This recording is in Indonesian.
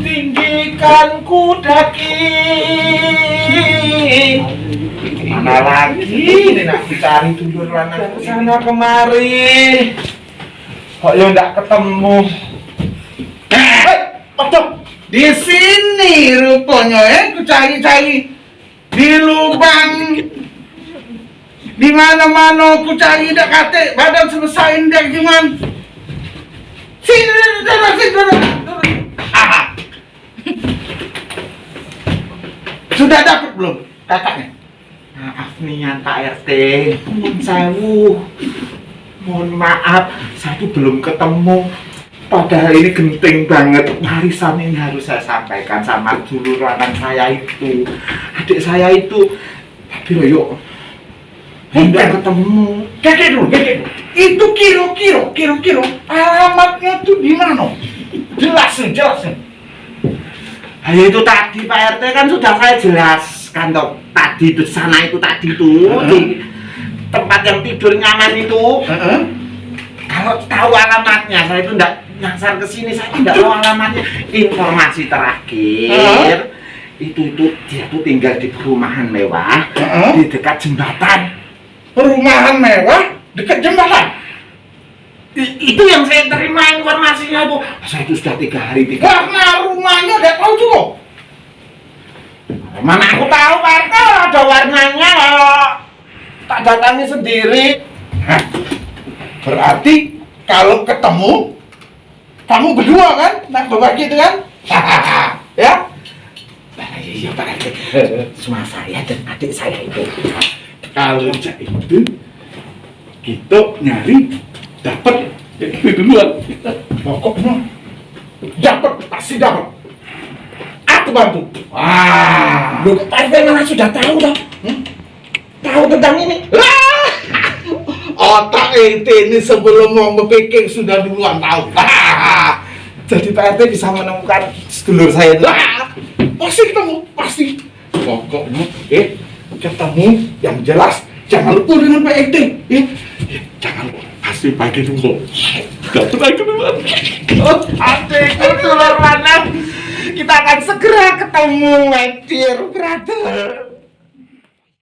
tinggikan ku daki. Mana lagi nih nak cari dulur lanang sana kemari. Kok ya ndak ketemu. Betul. Di sini rupanya ku cari-cari di lubang. Di mana-mana ku cari ndak kate badan sebesar indek cuman. Sini. Sudah dapat belum kakaknya? Maaf nih Pak RT, mohon sewu. Mohon maaf, saya tuh belum ketemu. Padahal ini genting banget. Warisan ini harus saya sampaikan sama dulur anak saya itu, adik saya itu. Tapi loh yuk, tidak ketemu. Kakek dulu. Itu kiro. Alamatnya tuh di mana? Jelasin. Ayo itu tadi Pak RT kan sudah saya jelaskan toh. Tadi itu sana itu tadi tuh di tempat yang tidur nyaman itu. Kalau tahu alamatnya, saya itu enggak nyasar ke sini, saya tidak tahu alamatnya. Informasi terakhir itu dia tuh tinggal di perumahan mewah di dekat jembatan. Perumahan mewah dekat jembatan? Itu yang saya terima informasinya Bu. Saya itu sudah 3 hari. Karena rumahnya udah tahu juga. Mana aku tahu Pak RT ada warnanya kalau tak datangi sendiri. Berarti kalau ketemu kamu berdua kan? Nak berbagi itu kan? Ya? Iya Pak RT. Cuma saya dan adik saya itu. Kalau itu kita nyari dapat itu duluan. Pokoknya dapat, pasti dapat. Aku bantu. Wah, lu Pak RT mana sudah tahu toh? Tahu tentang ini? Otak ente ini sebelum mau berpikir sudah duluan tahu. Jadi Pak RT bisa menemukan sedulur saya itu. Pasti ketemu, pasti. Pokoknya ketemu yang jelas. Jangan lupa dengan Pak RT. Jangan lupa. Pasti pagi tunggu. Dapat lagi duluan. Adikku dulur mana? Kita akan segera ketemu, my dear brother.